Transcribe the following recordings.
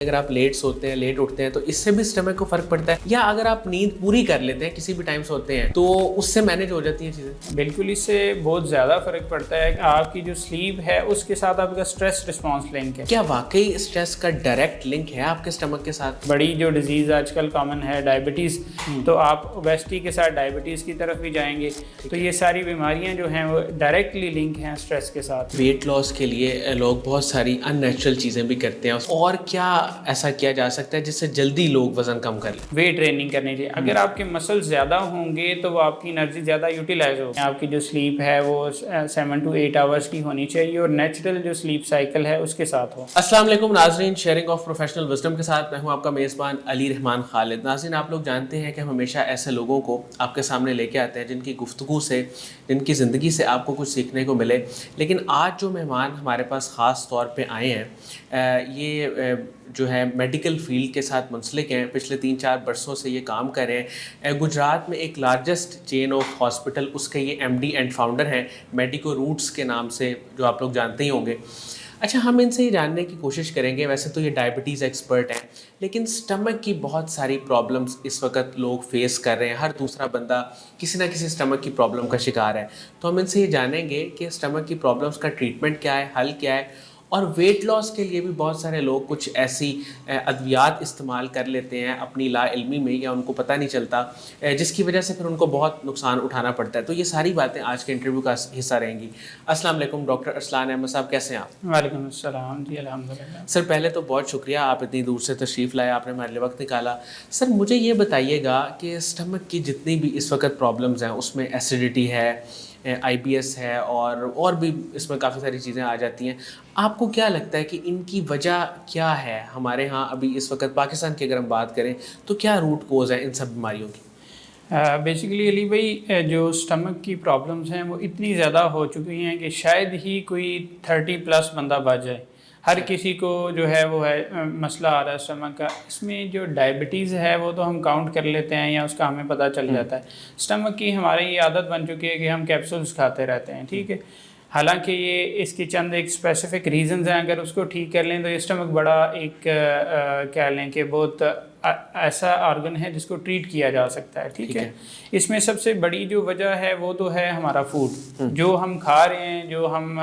اگر آپ لیٹ سوتے ہیں لیٹ اٹھتے ہیں تو اس سے بھی اسٹمک کو فرق پڑتا ہے، یا اگر آپ نیند پوری کر لیتے ہیں کسی بھی ٹائم سوتے ہیں تو اس سے مینیج ہو جاتی ہیں چیزیں؟ بالکل، اس سے بہت زیادہ فرق پڑتا ہے کہ آپ کی جو سلیپ ہے اس کے ساتھ آپ کا اسٹریس رسپانس لنک ہے۔ کیا واقعی اسٹریس کا ڈائریکٹ لنک ہے آپ کے اسٹمک کے ساتھ؟ بڑی جو ڈیزیز آج کل کامن ہے ڈائبٹیز، تو آپ اوبیسٹی کے ساتھ ڈائبٹیز کی طرف بھی جائیں گے، تو یہ ساری بیماریاں جو ہیں وہ ڈائریکٹلی لنک ہیں اسٹریس کے ساتھ۔ ویٹ لاس کے لیے لوگ بہت ساری ان نیچرل چیزیں بھی کرتے ہیں، اور کیا ایسا کیا جا سکتا ہے جس سے جلدی لوگ وزن کم کر لیں؟ ویٹ ٹریننگ کرنی چاہیے۔ اگر آپ کے مسلز زیادہ ہوں گے تو وہ آپ کی انرجی زیادہ یوٹیلائز ہوگی۔ آپ کی جو سلیپ ہے وہ 7 to 8 آورس کی ہونی چاہیے، اور نیچرل جو سلیپ سائیکل ہے اس کے ساتھ ہو۔ السلام علیکم ناظرین، شیئرنگ آف پروفیشنل وزڈم کے ساتھ میں ہوں آپ کا میزبان علی رحمان خالد۔ ناظرین، آپ لوگ جانتے ہیں کہ ہم ہمیشہ ایسے لوگوں کو آپ کے سامنے لے کے آتے ہیں جن کی گفتگو سے، جن کی زندگی سے آپ کو کچھ سیکھنے کو ملے، لیکن آج جو مہمان ہمارے پاس خاص طور پہ آئے ہیں، یہ جو ہے میڈیکل فیلڈ کے ساتھ منسلک ہیں، پچھلے 3-4 برسوں سے یہ کام کر رہے ہیں۔ گجرات میں ایک لارجسٹ چین آف ہاسپٹل، اس کے یہ ایم ڈی اینڈ فاؤنڈر ہیں، میڈیکو روٹس کے نام سے، جو آپ لوگ جانتے ہی ہوں گے۔ اچھا، ہم ان سے یہ جاننے کی کوشش کریں گے، ویسے تو یہ ڈائبٹیز ایکسپرٹ ہیں، لیکن سٹمک کی بہت ساری پرابلمز اس وقت لوگ فیس کر رہے ہیں، ہر دوسرا بندہ کسی نہ کسی سٹمک کی پرابلم کا شکار ہے۔ تو ہم ان سے یہ جانیں گے کہ سٹمک کی پرابلمز کا ٹریٹمنٹ کیا ہے، حل کیا ہے، اور ویٹ لاس کے لیے بھی بہت سارے لوگ کچھ ایسی ادویات استعمال کر لیتے ہیں اپنی لا علمی میں، یا ان کو پتہ نہیں چلتا، جس کی وجہ سے پھر ان کو بہت نقصان اٹھانا پڑتا ہے۔ تو یہ ساری باتیں آج کے انٹرویو کا حصہ رہیں گی۔ السلام علیکم ڈاکٹر ارسلان احمد صاحب، کیسے ہیں آپ؟ وعلیکم السلام جی، الحمدللہ۔ سر پہلے تو بہت شکریہ، آپ اتنی دور سے تشریف لائے، آپ نے ہمارے لیے وقت نکالا۔ سر مجھے یہ بتائیے گا کہ سٹمک کی جتنی بھی اس وقت پرابلمز ہیں، اس میں ایسیڈیٹی ہے، آئی بی ایس ہے، اور بھی اس میں کافی ساری چیزیں آ جاتی ہیں، آپ کو کیا لگتا ہے کہ ان کی وجہ کیا ہے؟ ہمارے ہاں ابھی اس وقت پاکستان کی اگر ہم بات کریں تو کیا روٹ کوز ہے ان سب بیماریوں کی؟ بیسیکلی علی بھائی، جو سٹمک کی پرابلمز ہیں وہ اتنی زیادہ ہو چکی ہیں کہ شاید ہی کوئی 30+ بندہ بچ جائے۔ ہر کسی کو جو ہے وہ ہے مسئلہ آ رہا ہے سٹمک کا۔ اس میں جو ڈائبٹیز ہے وہ تو ہم کاؤنٹ کر لیتے ہیں یا اس کا ہمیں پتہ چل جاتا ہے۔ سٹمک کی ہماری یہ عادت بن چکی ہے کہ ہم کیپسولز کھاتے رہتے ہیں، ٹھیک ہے۔ حالانکہ یہ اس کی چند ایک اسپیسیفک ریزنز ہیں، اگر اس کو ٹھیک کر لیں تو یہ سٹمک بڑا ایک کہہ لیں کہ بہت ایسا آرگن ہے جس کو ٹریٹ کیا جا سکتا ہے، ٹھیک ہے۔ اس میں سب سے بڑی جو وجہ ہے وہ تو ہے ہمارا فوڈ، جو ہم کھا رہے ہیں، جو ہم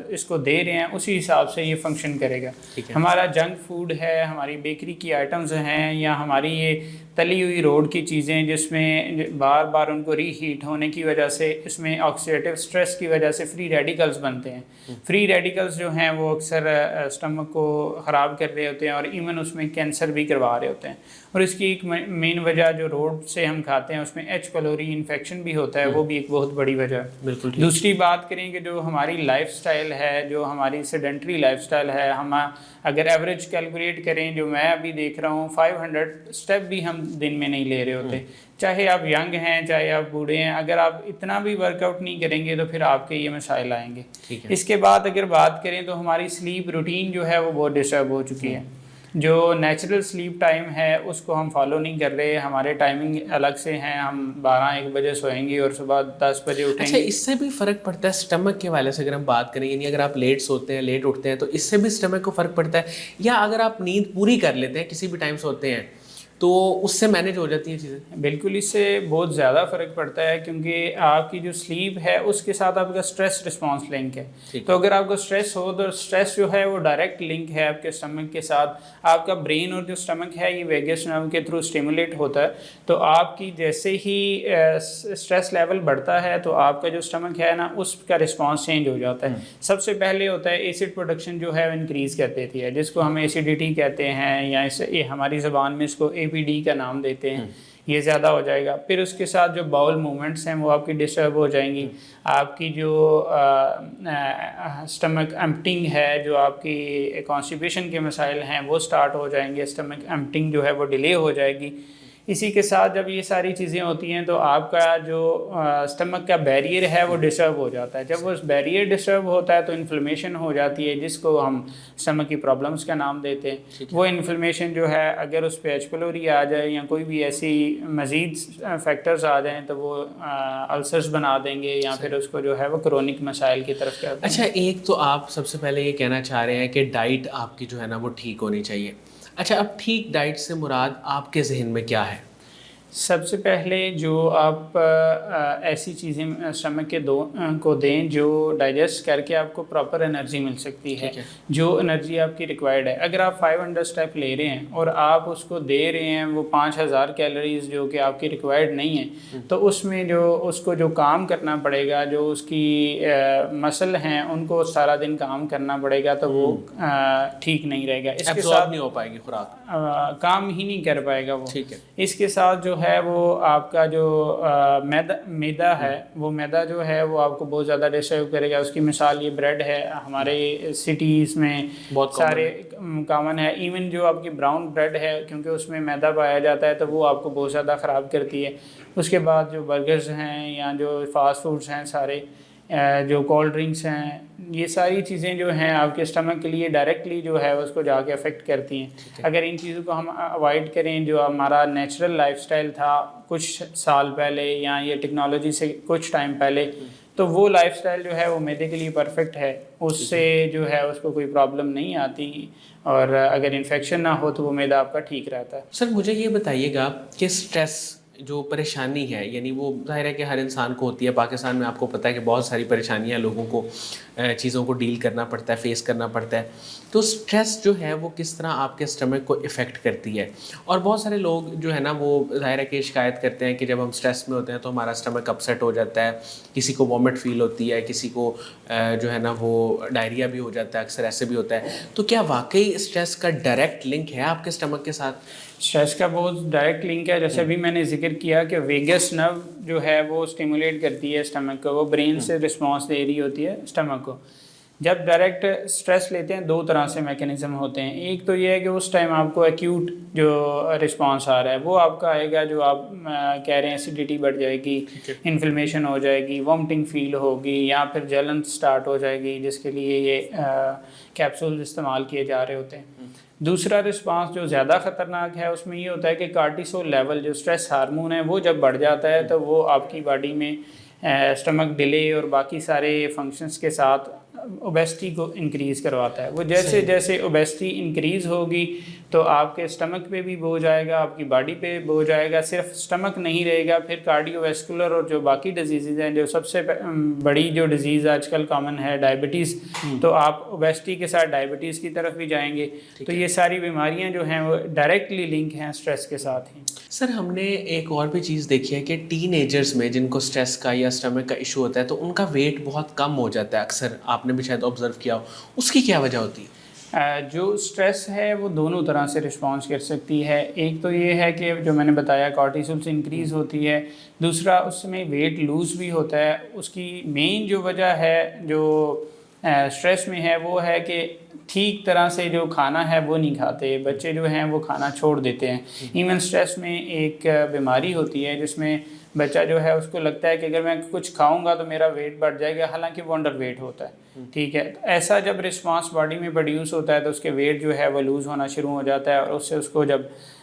اس کو دے رہے ہیں، اسی حساب سے یہ فنکشن کرے گا۔ ہمارا جنک فوڈ ہے، ہماری بیکری کی آئٹمز ہیں، یا ہماری یہ تلی ہوئی روڈ کی چیزیں جس میں بار بار ان کو ری ہیٹ ہونے کی وجہ سے اس میں آکسیڈیٹیو سٹریس کی وجہ سے فری ریڈیکلز بنتے ہیں۔ فری ریڈیکلز جو ہیں وہ اکثر سٹمک کو خراب کر رہے ہوتے ہیں، اور ایون اس میں کینسر بھی کروا رہے ہوتے ہیں۔ اور اس کی ایک مین وجہ جو روڈ سے ہم کھاتے ہیں اس میں ایچ پیلوری انفیکشن بھی ہوتا ہے، وہ بھی ایک بہت بڑی وجہ ہے۔ بالکل۔ دوسری بات کریں کہ جو ہماری لائف سٹائل ہے، جو ہماری سیڈنٹری لائف سٹائل ہے، ہم اگر ایوریج کیلکولیٹ کریں، جو میں ابھی دیکھ رہا ہوں 500 سٹیپ بھی ہم دن میں نہیں لے رہے ہوتے، چاہے آپ ینگ ہیں چاہے آپ بوڑھے ہیں۔ اگر آپ اتنا بھی ورک آؤٹ نہیں کریں گے تو پھر آپ کے یہ مسائل آئیں گے۔ اس کے بعد اگر بات کریں تو ہماری سلیپ روٹین جو ہے وہ بہت ڈسٹرب ہو چکی ہے۔ جو نیچرل سلیپ ٹائم ہے اس کو ہم فالو نہیں کر رہے، ہمارے ٹائمنگ الگ سے ہیں، ہم 12-1 بجے سوئیں گے اور صبح 10 بجے اٹھیں گے۔ اچھا، اس سے بھی فرق پڑتا ہے سٹمک کے والے سے اگر ہم بات کریں، یعنی اگر آپ لیٹ سوتے ہیں لیٹ اٹھتے ہیں تو اس سے بھی سٹمک کو فرق پڑتا ہے، یا اگر آپ نیند پوری کر لیتے ہیں کسی بھی ٹائم سوتے ہیں تو اس سے مینیج ہو جاتی ہیں چیزیں؟ بالکل، اس سے بہت زیادہ فرق پڑتا ہے، کیونکہ آپ کی جو سلیپ ہے اس کے ساتھ آپ کا اسٹریس رسپانس لنک ہے۔ تو اگر آپ کو اسٹریس ہو تو اسٹریس جو ہے وہ ڈائریکٹ لنک ہے آپ کے سٹمک کے ساتھ۔ آپ کا برین اور جو سٹمک ہے یہ ویگس نرو کے تھرو اسٹیمولیٹ ہوتا ہے، تو آپ کی جیسے ہی اسٹریس لیول بڑھتا ہے تو آپ کا جو سٹمک ہے نا اس کا رسپانس چینج ہو جاتا ہے۔ سب سے پہلے ہوتا ہے ایسڈ پروڈکشن جو ہے انکریز کر دیتی ہے، جس کو ہم ایسیڈیٹی کہتے ہیں، یا ہماری زبان میں اس کو پی ڈی کا نام دیتے ہیں، یہ زیادہ ہو جائے گا۔ پھر اس کے ساتھ جو باؤل موومنٹس ہیں وہ آپ کی ڈسٹرب ہو جائیں گی۔ آپ کی جو سٹمک ایمپٹنگ ہے، جو آپ کی کانسٹیپیشن کے مسائل ہیں وہ سٹارٹ ہو جائیں گے، سٹمک ایمپٹنگ جو ہے وہ ڈیلے ہو جائے گی۔ اسی کے ساتھ جب یہ ساری چیزیں ہوتی ہیں تو آپ کا جو سٹمک کا بیریئر ہے وہ ڈسٹرب ہو جاتا ہے۔ جب وہ بیریئر ڈسٹرب ہوتا ہے تو انفلمیشن ہو جاتی ہے، جس کو ہم سٹمک کی پرابلمس کا نام دیتے ہیں۔ وہ انفلمیشن جو ہے اگر اس پہ ایچ پیلوری آ جائے یا کوئی بھی ایسی مزید فیکٹرز آ جائیں تو وہ السرز بنا دیں گے، یا پھر اس کو جو ہے وہ کرونک مسائل کی طرف کر دیں گے۔ اچھا، ایک تو آپ سب سے پہلے یہ کہنا چاہ رہے ہیں کہ ڈائٹ آپ کی جو ہے نا وہ ٹھیک ہونی چاہیے۔ اچھا، اب ٹھیک ڈائٹ سے مراد آپ کے ذہن میں کیا ہے؟ سب سے پہلے جو آپ ایسی چیزیں اسٹمک کے کو دیں جو ڈائجسٹ کر کے آپ کو پراپر انرجی مل سکتی ہے، ٹھیک ہے، جو انرجی آپ کی ریکوائرڈ ہے. اگر آپ 500 اسٹیپ لے رہے ہیں اور آپ اس کو دے رہے ہیں وہ 5000 کیلوریز جو کہ آپ کی ریکوائرڈ نہیں ہیں، تو اس میں جو اس کو جو کام کرنا پڑے گا، جو اس کی مسل ہیں ان کو سارا دن کام کرنا پڑے گا، تو وہ ٹھیک نہیں رہے گا. اس کے ایبزارب ساتھ نہیں ہو پائے گی خوراک. کام ہی نہیں کر پائے گا وہ. ٹھیک ہے. اس کے ساتھ جو ہے وہ آپ کا جو میدا ہے، وہ میدا جو ہے وہ آپ کو بہت زیادہ ڈسٹرب کرے گا. اس کی مثال یہ بریڈ ہے، ہمارے سٹیز میں بہت سارے کامن ہے. ایون جو آپ کی براؤن بریڈ ہے، کیونکہ اس میں میدا پایا جاتا ہے، تو وہ آپ کو بہت زیادہ خراب کرتی ہے. اس کے بعد جو برگرز ہیں یا جو فاسٹ فوڈز ہیں سارے، جو کولڈ ڈرنکس ہیں، یہ ساری چیزیں جو ہیں آپ کے اسٹمک کے لیے ڈائریکٹلی جو ہے اس کو جا کے افیکٹ کرتی ہیں. اگر ان چیزوں کو ہم اوائڈ کریں، جو ہمارا نیچرل لائف سٹائل تھا کچھ سال پہلے یا یہ ٹیکنالوجی سے کچھ ٹائم پہلے، تو وہ لائف سٹائل جو ہے وہ میدے کے لیے پرفیکٹ ہے. اس سے جو ہے اس کو کوئی پرابلم نہیں آتی، اور اگر انفیکشن نہ ہو تو وہ میدا آپ کا ٹھیک رہتا ہے. سر مجھے یہ بتائیے گا کہ سٹریس جو پریشانی ہے، یعنی وہ ظاہر ہے کہ ہر انسان کو ہوتی ہے. پاکستان میں آپ کو پتہ ہے کہ بہت ساری پریشانیاں لوگوں کو چیزوں کو ڈیل کرنا پڑتا ہے، فیس کرنا پڑتا ہے. تو سٹریس جو ہے وہ کس طرح آپ کے اسٹمک کو افیکٹ کرتی ہے؟ اور بہت سارے لوگ جو ہے نا وہ ظاہر ہے کہ شکایت کرتے ہیں کہ جب ہم سٹریس میں ہوتے ہیں تو ہمارا اسٹمک اپسیٹ ہو جاتا ہے، کسی کو وامٹ فیل ہوتی ہے، کسی کو جو ہے نا وہ ڈائریا بھی ہو جاتا ہے، اکثر ایسے بھی ہوتا ہے. تو کیا واقعی سٹریس کا ڈائریکٹ لنک ہے آپ کے اسٹمک کے ساتھ؟ اسٹریس کا بہت ڈائریکٹ لنک ہے. جیسے ابھی میں نے ذکر کیا کہ ویگس نرو جو ہے وہ اسٹیمولیٹ کرتی ہے اسٹمک کو، وہ برین سے رسپانس دے رہی ہوتی ہے اسٹمک کو. جب ڈائریکٹ اسٹریس لیتے ہیں دو طرح سے میکینزم ہوتے ہیں. ایک تو یہ ہے کہ اس ٹائم آپ کو ایکیوٹ جو رسپانس آ رہا ہے وہ آپ کا آئے گا، جو آپ کہہ رہے ہیں ایسیڈیٹی بڑھ جائے گی، انفلمیشن ہو جائے گی، وامٹنگ فیل ہوگی، یا پھر جلن سٹارٹ ہو جائے گی، جس کے لیے یہ کیپسول استعمال کیے جا رہے ہوتے ہیں. دوسرا رسپانس جو زیادہ خطرناک ہے، اس میں یہ ہوتا ہے کہ کارٹیسول لیول جو اسٹریس ہارمون ہے وہ جب بڑھ جاتا ہے تو وہ آپ کی باڈی میں اسٹمک ڈیلے اور باقی سارے فنکشنز کے ساتھ اوبیسٹی کو انکریز کرواتا ہے. وہ جیسے جیسے اوبیسٹی انکریز ہوگی تو آپ کے اسٹمک پہ بھی بوجھ آئے گا، آپ کی باڈی پہ بوجھ آئے گا. صرف اسٹمک نہیں رہے گا، پھر کارڈیو ویسکولر اور جو باقی ڈیزیزز ہیں، جو سب سے بڑی جو ڈیزیز آج کل کامن ہے ڈائبٹیز، تو آپ اوبیسٹی کے ساتھ ڈائبٹیز کی طرف بھی جائیں گے. تو یہ ساری بیماریاں جو ہیں وہ ڈائریکٹلی لنک ہیں اسٹریس کے ساتھ ہی. سر ہم نے ایک اور بھی چیز دیکھی ہے کہ ٹین ایجرز میں جن کو سٹریس کا یا اسٹمک کا ایشو ہوتا ہے تو ان کا ویٹ بہت کم ہو جاتا ہے. اکثر آپ نے بھی شاید آبزرو کیا ہو. اس کی کیا وجہ ہوتی ہے؟ جو سٹریس ہے وہ دونوں طرح سے رسپانس کر سکتی ہے. ایک تو یہ ہے کہ جو میں نے بتایا کارٹیسول سے انکریز ہوتی ہے. دوسرا اس میں ویٹ لوز بھی ہوتا ہے. اس کی مین جو وجہ ہے جو سٹریس میں ہے وہ ہے کہ ٹھیک طرح سے جو کھانا ہے وہ نہیں کھاتے. بچے جو ہیں وہ کھانا چھوڑ دیتے ہیں. ایون سٹریس میں ایک بیماری ہوتی ہے جس میں بچہ جو ہے اس کو لگتا ہے کہ اگر میں کچھ کھاؤں گا تو میرا ویٹ بڑھ جائے گا، حالانکہ وہ انڈر ویٹ ہوتا ہے. ٹھیک ہے، ایسا جب رسپانس باڈی میں پروڈیوس ہوتا ہے تو اس کے ویٹ جو ہے وہ لوز ہونا شروع ہو جاتا ہے، اور اس سے اس کو جب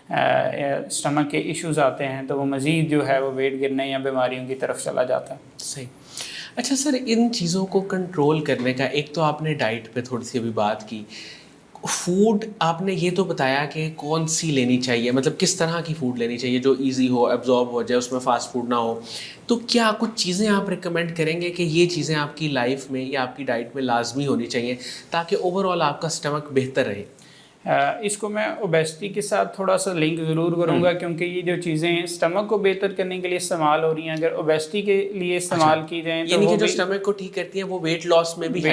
اسٹمک کے ایشوز آتے ہیں تو وہ مزید جو ہے وہ ویٹ گرنے یا بیماریوں کی طرف چلا جاتا ہے. صحیح. اچھا سر، ان چیزوں کو کنٹرول کرنے کا ایک تو آپ نے ڈائٹ پہ تھوڑی سی ابھی بات کی، فوڈ آپ نے یہ تو بتایا کہ کون سی لینی چاہیے، مطلب کس طرح کی فوڈ لینی چاہیے جو ایزی ہو، ایبزارب ہو جائے، اس میں فاسٹ فوڈ نہ ہو. تو کیا کچھ چیزیں آپ ریکمینڈ کریں گے کہ یہ چیزیں آپ کی لائف میں یا آپ کی ڈائٹ میں لازمی ہونی چاہیے تاکہ اوور آل آپ کا اسٹمک بہتر رہے؟ اس کو میں اوبیسٹی کے ساتھ تھوڑا سا لنک ضرور کروں گا، کیونکہ یہ جو چیزیں اسٹمک کو بہتر کرنے کے لیے استعمال ہو رہی ہیں، اگر اوبیسٹی کے لیے استعمال کی جائیں تو یعنی وہ کہ جو اسٹمک کو ٹھیک کرتی ہیں وہ ویٹ لاس میں بھی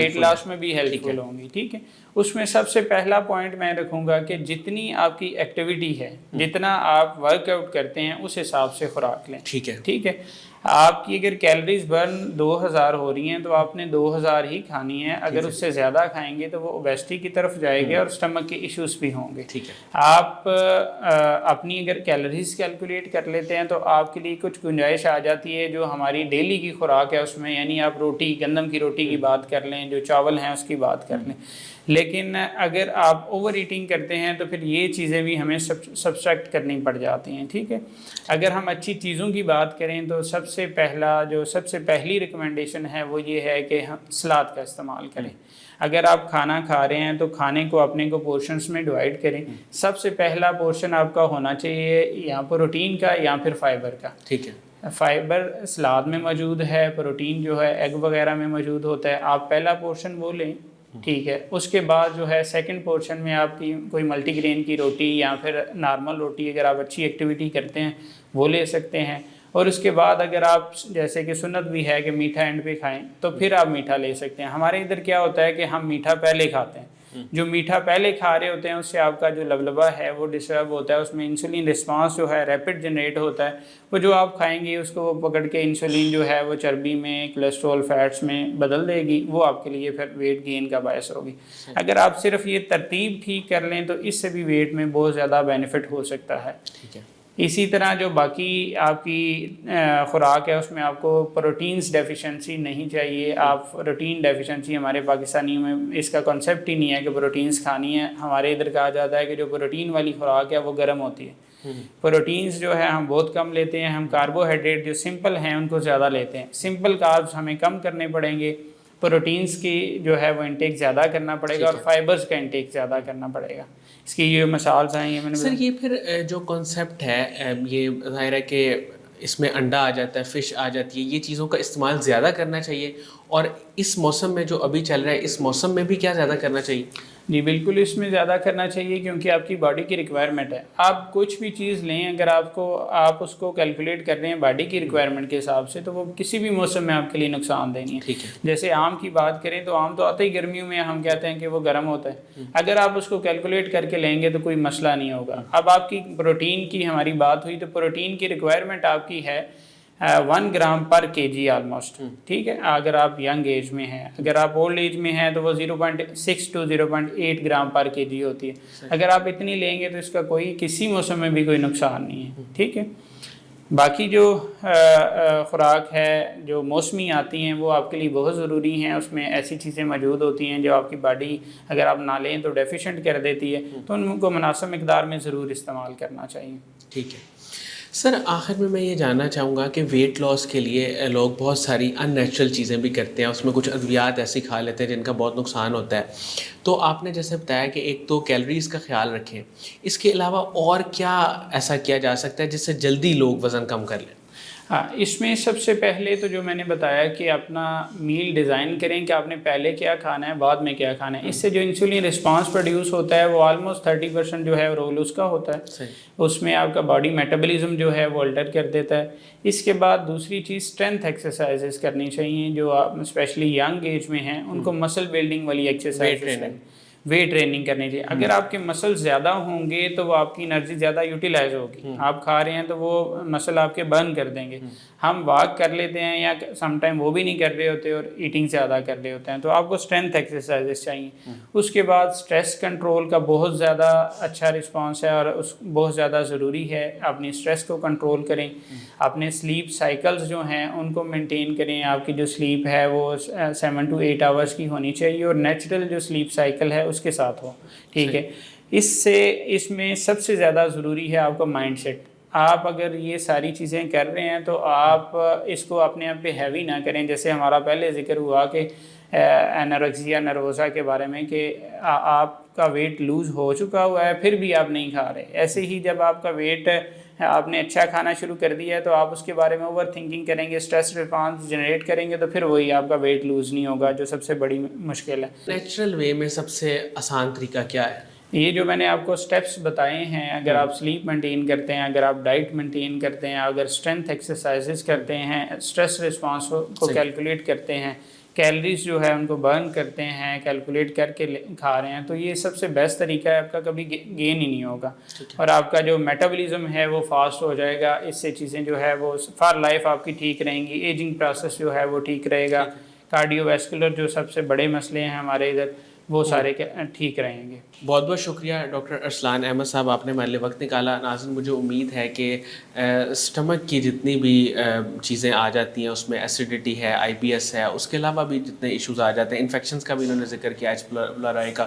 ہیلپ فل ہوں گی. ٹھیک ہے، اس میں سب سے پہلا پوائنٹ میں رکھوں گا کہ جتنی آپ کی ایکٹیویٹی ہے، جتنا آپ ورک آؤٹ کرتے ہیں، اس حساب سے خوراک لیں. ٹھیک ہے، آپ کی اگر کیلریز برن 2000 ہو رہی ہیں تو آپ نے 2000 ہی کھانی ہے. اگر اس سے زیادہ کھائیں گے تو وہ اوبیسٹی کی طرف جائے گی اور اسٹمک کے ایشوز بھی ہوں گے. آپ اپنی اگر کیلریز کیلکولیٹ کر لیتے ہیں تو آپ کے لیے کچھ گنجائش آ جاتی ہے جو ہماری ڈیلی کی خوراک ہے اس میں. یعنی آپ روٹی، گندم کی روٹی کی بات کر لیں، جو چاول ہیں اس کی بات کر لیں. لیکن اگر آپ اوور ایٹنگ کرتے ہیں تو پھر یہ چیزیں بھی ہمیں سبسٹریکٹ کرنی پڑ جاتی ہیں. ٹھیک ہے. اگر ہم اچھی چیزوں کی بات کریں تو سب سے پہلی ریکمنڈیشن ہے وہ یہ ہے کہ ہم سلاد کا استعمال کریں. اگر آپ کھانا کھا رہے ہیں تو کھانے کو اپنے کو پورشنز میں ڈیوائڈ کریں. سب سے پہلا پورشن آپ کا ہونا چاہیے یا پروٹین کا یا پھر فائبر کا. ٹھیک ہے. فائبر سلاد میں موجود ہے, پروٹین جو ہے ایگ وغیرہ میں موجود ہوتا ہے. آپ پہلا پورشن وہ لیں. ٹھیک ہے. اس کے بعد جو ہے سیکنڈ پورشن میں آپ کی کوئی ملٹی گرین کی روٹی یا پھر نارمل روٹی اگر آپ اچھی ایکٹیویٹی کرتے ہیں وہ لے سکتے ہیں. اور اس کے بعد اگر آپ جیسے کہ سنت بھی ہے کہ میٹھا اینڈ پہ کھائیں تو پھر آپ میٹھا لے سکتے ہیں. ہمارے ادھر کیا ہوتا ہے کہ ہم میٹھا پہلے کھاتے ہیں. جو میٹھا پہلے کھا رہے ہوتے ہیں اس سے آپ کا جو لبلبا ہے وہ ڈسٹرب ہوتا ہے, اس میں انسولین رسپانس جو ہے ریپڈ جنریٹ ہوتا ہے. وہ جو آپ کھائیں گے اس کو وہ پکڑ کے انسولین جو ہے وہ چربی میں, کولیسٹرول, فیٹس میں بدل دے گی. وہ آپ کے لیے پھر ویٹ گین کا باعث ہوگی. اگر آپ صرف یہ ترتیب ٹھیک کر لیں تو اس سے بھی ویٹ میں بہت زیادہ بینیفٹ ہو سکتا ہے. ٹھیک ہے. اسی طرح جو باقی آپ کی خوراک ہے اس میں آپ کو پروٹینز ڈیفیشنسی نہیں چاہیے. آپ پروٹین ڈیفیشنسی ہمارے پاکستانیوں میں اس کا کنسیپٹ ہی نہیں ہے کہ پروٹینز کھانی ہے. ہمارے ادھر کہا جاتا ہے کہ جو پروٹین والی خوراک ہے وہ گرم ہوتی ہے. پروٹینز جو ہے ہم بہت کم لیتے ہیں. ہم کاربوہائیڈریٹ جو سمپل ہیں ان کو زیادہ لیتے ہیں. سمپل کاربز ہمیں کم کرنے پڑیں گے. پروٹینز کی جو ہے وہ انٹیک زیادہ کرنا پڑے گا اور فائبرز کا انٹیک زیادہ کرنا پڑے گا. اس کی یہ مثال ہیں یہ میں نے. سر یہ پھر جو کنسیپٹ ہے یہ ظاہر ہے کہ اس میں انڈا آ جاتا ہے, فش آ جاتی ہے, یہ چیزوں کا استعمال زیادہ کرنا چاہیے. اور اس موسم میں جو ابھی چل رہا ہے اس موسم میں بھی کیا زیادہ کرنا چاہیے؟ جی بالکل اس میں زیادہ کرنا چاہیے کیونکہ آپ کی باڈی کی ریکوائرمنٹ ہے. آپ کچھ بھی چیز لیں اگر آپ اس کو کیلکولیٹ کر رہے ہیں باڈی کی ریکوائرمنٹ کے حساب سے تو وہ کسی بھی موسم میں آپ کے لیے نقصان دہ نہیں ہے. جیسے آم کی بات کریں تو آم تو آتے ہی گرمیوں میں ہم کہتے ہیں کہ وہ گرم ہوتا ہے. اگر آپ اس کو کیلکولیٹ کر کے لیں گے تو کوئی مسئلہ نہیں ہوگا. اب آپ کی پروٹین کی ہماری بات ہوئی تو پروٹین کی ریکوائرمنٹ آپ کی ہے 1 گرام پر کے جی آلموسٹ. ٹھیک ہے. اگر آپ ینگ ایج میں ہیں, اگر آپ اولڈ ایج میں ہیں تو وہ 0.6 to 0.8 گرام پر کے جی ہوتی ہے. اگر آپ اتنی لیں گے تو اس کا کوئی کسی موسم میں بھی کوئی نقصان نہیں ہے. ٹھیک ہے. باقی جو خوراک ہے جو موسمی آتی ہیں وہ آپ کے لیے بہت ضروری ہیں. اس میں ایسی چیزیں موجود ہوتی ہیں جو آپ کی باڈی اگر آپ نہ لیں تو ڈیفیشینٹ کر دیتی ہے, تو ان کو مناسب مقدار میں ضرور استعمال کرنا چاہیے. ٹھیک ہے. سر آخر میں یہ جاننا چاہوں گا کہ ویٹ لاس کے لیے لوگ بہت ساری ان نیچرل چیزیں بھی کرتے ہیں, اس میں کچھ ادویات ایسی کھا لیتے ہیں جن کا بہت نقصان ہوتا ہے. تو آپ نے جیسے بتایا کہ ایک تو کیلوریز کا خیال رکھیں, اس کے علاوہ اور کیا ایسا کیا جا سکتا ہے جس سے جلدی لوگ وزن کم کر لیں؟ ہاں, اس میں سب سے پہلے تو جو میں نے بتایا کہ اپنا میل ڈیزائن کریں کہ آپ نے پہلے کیا کھانا ہے بعد میں کیا کھانا ہے. اس سے جو انسولین رسپانس پروڈیوس ہوتا ہے وہ آلموسٹ 30% جو ہے رول اس کا ہوتا ہے. اس میں آپ کا باڈی میٹابولزم جو ہے وہ الٹر کر دیتا ہے. اس کے بعد دوسری چیز اسٹرینتھ ایکسرسائزز کرنی چاہیے. جو آپ اسپیشلی ینگ ایج میں ہیں ان کو مسل بلڈنگ والی ایکسرسائز ویٹ ٹریننگ کرنی چاہیے. اگر آپ کے مسل زیادہ ہوں گے تو وہ آپ کی انرجی زیادہ یوٹیلائز ہوگی. آپ کھا رہے ہیں تو وہ مسل آپ کے برن کر دیں گے. ہم واک کر لیتے ہیں یا سم ٹائم وہ بھی نہیں کر رہے ہوتے اور ایٹنگ زیادہ کر رہے ہوتے ہیں, تو آپ کو اسٹرینتھ ایکسرسائزز چاہیے. اس کے بعد اسٹریس کنٹرول کا بہت زیادہ اچھا رسپانس ہے اور اس بہت زیادہ ضروری ہے. اپنی اسٹریس کو کنٹرول کریں. اپنے سلیپ سائیکلز جو ہیں ان کو مینٹین کریں. آپ کی جو سلیپ ہے وہ 7 to 8 آورس کی ہونی چاہیے اور نیچرل جو سلیپ سائیکل ہے اس کے ساتھ ہو. ٹھیک ہے. اس میں سب سے زیادہ ضروری ہے آپ کا مائنڈ سیٹ. آپ اگر یہ ساری چیزیں کر رہے ہیں تو آپ اس کو اپنے آپ پہ ہیوی نہ کریں. جیسے ہمارا پہلے ذکر ہوا کہ انورکسیا نروزا کے بارے میں کہ آپ کا ویٹ لوز ہو چکا ہوا ہے پھر بھی آپ نہیں کھا رہے. ایسے ہی جب آپ کا ویٹ آپ نے اچھا کھانا شروع کر دیا ہے تو آپ اس کے بارے میں اوور تھنکنگ کریں گے, اسٹریس رسپانس جنریٹ کریں گے تو پھر وہی آپ کا ویٹ لوز نہیں ہوگا, جو سب سے بڑی مشکل ہے. نیچرل وے میں سب سے آسان طریقہ کیا ہے؟ یہ جو میں نے آپ کو سٹیپس بتائے ہیں, اگر آپ سلیپ مینٹین کرتے ہیں, اگر آپ ڈائٹ مینٹین کرتے ہیں, اگر اسٹرینتھ ایکسرسائزز کرتے ہیں, اسٹریس رسپانس کو کیلکولیٹ کرتے ہیں, کیلریز جو ہے ان کو برن کرتے ہیں, کیلکولیٹ کر کے کھا رہے ہیں, تو یہ سب سے بیسٹ طریقہ ہے. آپ کا کبھی گین ہی نہیں ہوگا اور آپ کا جو میٹابولزم ہے وہ فاسٹ ہو جائے گا. اس سے چیزیں جو ہے وہ فار لائف آپ کی ٹھیک رہیں گی. ایجنگ پروسیس جو ہے وہ ٹھیک رہے گا. کارڈیو ویسکولر جو سب سے بڑے مسئلے ہیں ہمارے ادھر وہ سارے ٹھیک رہیں گے. بہت بہت شکریہ ڈاکٹر ارسلان احمد صاحب، آپ نے ہمارے لیے وقت نکالا. ناظرین مجھے امید ہے کہ اسٹمک کی جتنی بھی چیزیں آ جاتی ہیں اس میں ایسیڈیٹی ہے، آئی بی ایس ہے، اس کے علاوہ بھی جتنے ایشوز آ جاتے ہیں، انفیکشنز کا بھی انہوں نے ذکر کیا، ایچ پلورائی کا،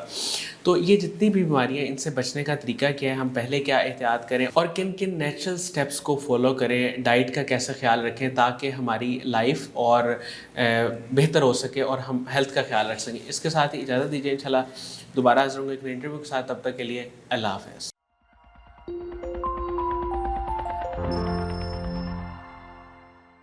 تو یہ جتنی بھی بیماریاں ہیں ان سے بچنے کا طریقہ کیا ہے، ہم پہلے کیا احتیاط کریں اور کن کن نیچرل سٹیپس کو فالو کریں، ڈائٹ کا کیسے خیال رکھیں تاکہ ہماری لائف اور بہتر ہو سکے اور ہم ہیلتھ کا خیال رکھ سکیں. اس کے ساتھ ہی اجازت دیجیے، انشاءاللہ دوبارہ حاضر ہوں گے ایک نئے انٹرویو کے ساتھ. تب تک کے لیے اللہ حافظ.